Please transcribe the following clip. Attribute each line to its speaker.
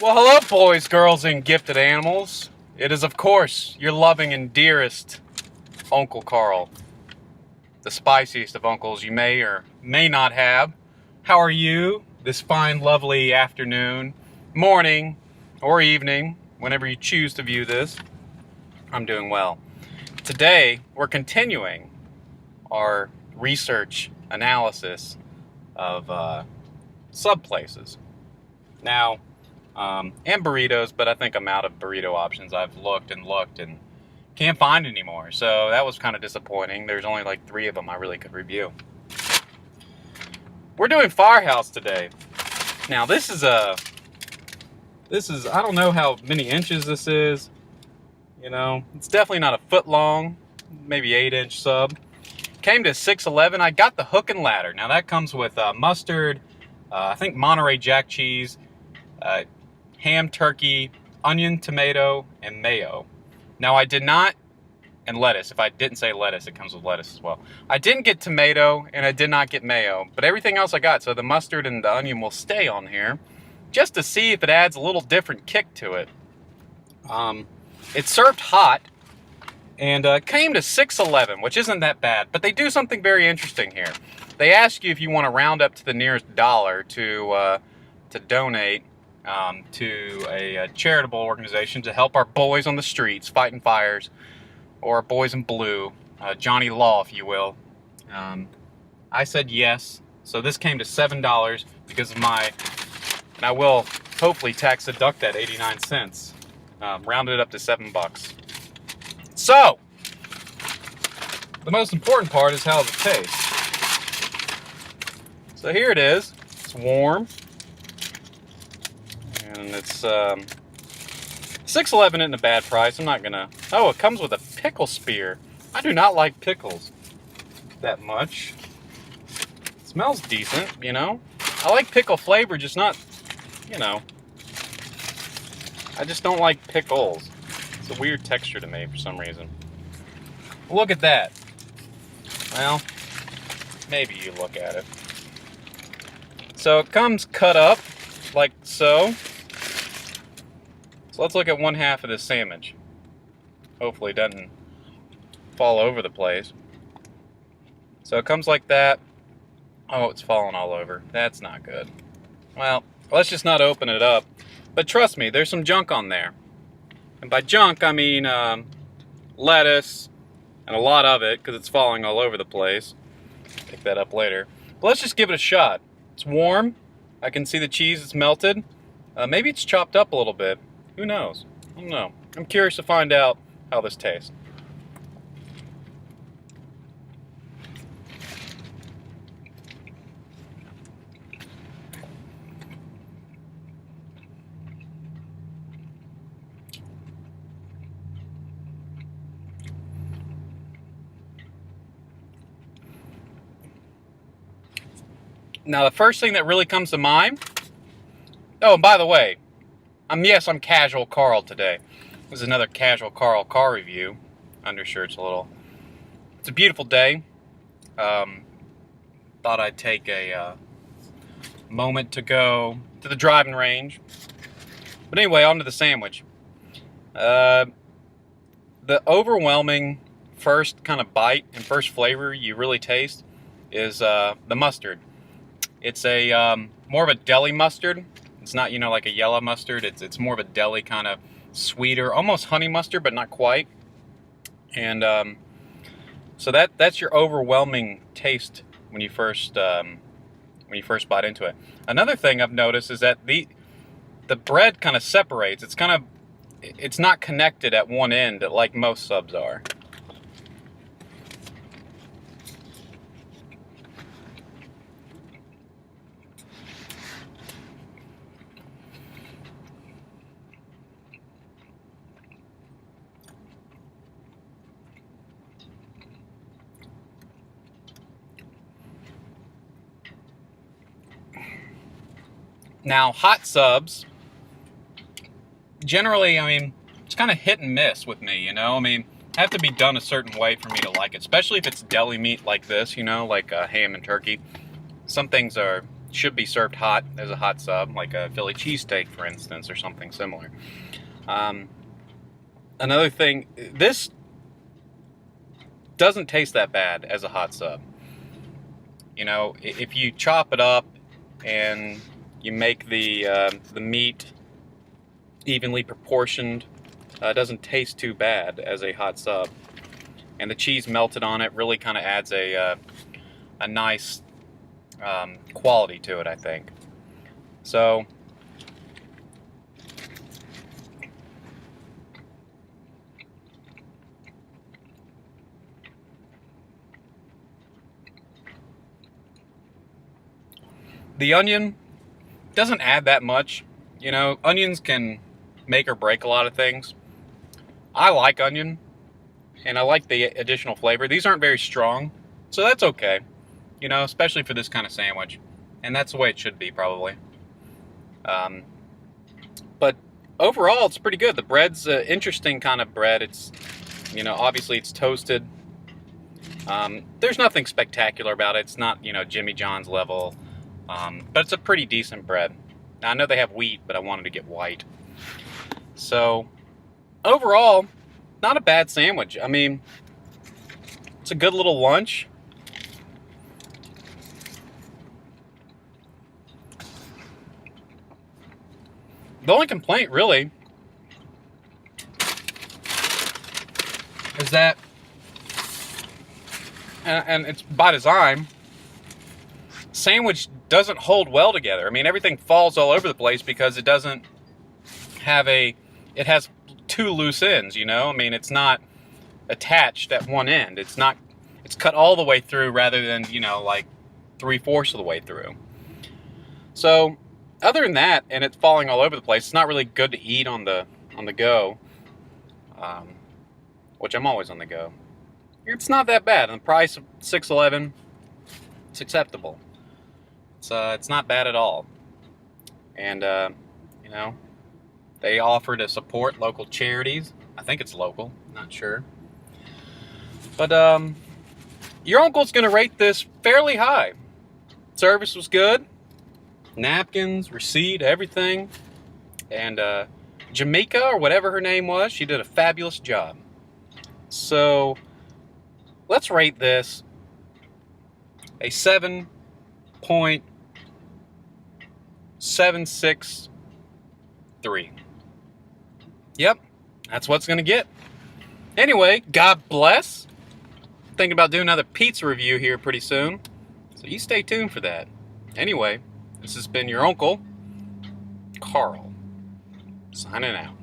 Speaker 1: Well, hello, boys, girls, and gifted animals. It is, of course, your loving and dearest Uncle Karl, the spiciest of uncles you may or may not have. How are you this fine, lovely afternoon, morning, or evening, whenever you choose to view this? I'm doing well. Today, we're continuing our research analysis of sub places. Now, and burritos, but I think I'm out of burrito options. I've looked and can't find any more. So that was kind of disappointing. There's only like 3 of them I really could review. We're doing Firehouse today. Now this is I don't know how many inches this is. You know, it's definitely not a foot long, maybe 8-inch sub. Came to $6.11. I got the hook and ladder. Now that comes with mustard, I think Monterey Jack cheese, ham, turkey, onion, tomato, and mayo. Now I did not, and lettuce. If I didn't say lettuce, it comes with lettuce as well. I didn't get tomato, and I did not get mayo, but everything else I got. So the mustard and the onion will stay on here, just to see if it adds a little different kick to it. It's served hot, and came to $6.11, which isn't that bad, but they do something very interesting here. They ask you if you want to round up to the nearest dollar to donate to a charitable organization to help our boys on the streets fighting fires, or our boys in blue, Johnny Law, if you will. I said yes, so this came to $7 because of my, and I will hopefully tax deduct that 89 cents, rounded it up to $7. So, the most important part is how it tastes. So here it is. It's warm. And it's $6.11 isn't a bad price. I'm not gonna. Oh, it comes with a pickle spear. I do not like pickles that much. It smells decent, you know. I like pickle flavor, just not, you know. I just don't like pickles. It's a weird texture to me for some reason. Look at that. Well, maybe you look at it. So it comes cut up like so. So let's look at one half of this sandwich. Hopefully it doesn't fall over the place. So it comes like that. Oh, it's falling all over. That's not good. Well, let's just not open it up. But trust me, there's some junk on there. And by junk, I mean lettuce, and a lot of it, because it's falling all over the place. Pick that up later. But let's just give it a shot. It's warm. I can see the cheese is melted. Maybe it's chopped up a little bit. Who knows? I don't know. I'm curious to find out how this tastes. Now, the first thing that really comes to mind. Oh, and by the way, yes, I'm Casual Karl today. This is another Casual Karl car review. Undershirt's a little. It's a beautiful day. Thought I'd take a moment to go to the driving range. But anyway, on to the sandwich. The overwhelming first kind of bite and first flavor you really taste is the mustard. It's a more of a deli mustard. It's not, you know, like a yellow mustard. It's more of a deli kind of sweeter, almost honey mustard, but not quite. And so that's your overwhelming taste when you first bite into it. Another thing I've noticed is that the bread kind of separates. It's not connected at one end like most subs are. Now, hot subs, generally, I mean, it's kind of hit and miss with me, you know? I mean, have to be done a certain way for me to like it, especially if it's deli meat like this, you know, like ham and turkey. Some things are should be served hot as a hot sub, like a Philly cheesesteak, for instance, or something similar. Another thing, this doesn't taste that bad as a hot sub. You know, if you chop it up and you make the meat evenly proportioned, it doesn't taste too bad as a hot sub. And the cheese melted on it really kind of adds a nice quality to it, I think. So, the onion doesn't add that much. You know, onions can make or break a lot of things. I like onion, and I like the additional flavor. These aren't very strong, so that's okay. You know, especially for this kind of sandwich. And that's the way it should be, probably. But overall, it's pretty good. The bread's an interesting kind of bread. It's, you know, obviously it's toasted. There's nothing spectacular about it. It's not, you know, Jimmy John's level. But it's a pretty decent bread. Now, I know they have wheat, but I wanted to get white. So, overall, not a bad sandwich. I mean, it's a good little lunch. The only complaint, really, is that, and it's by design, sandwich doesn't hold well together. I mean, everything falls all over the place because it doesn't have it has two loose ends, you know? I mean, it's not attached at one end. It's cut all the way through rather than, you know, like 3/4 of the way through. So, other than that, and it's falling all over the place, it's not really good to eat on the go, which I'm always on the go. It's not that bad. And the price of $6.11, it's acceptable. It's not bad at all. And, you know, they offer to support local charities. I think it's local, not sure. But your uncle's going to rate this fairly high. Service was good. Napkins, receipt, everything. And Jamaica, or whatever her name was, she did a fabulous job. So, let's rate this a 7.763. Yep, that's what's going to get. Anyway, God bless. Thinking about doing another pizza review here pretty soon. So you stay tuned for that. Anyway, this has been your uncle, Karl, signing out.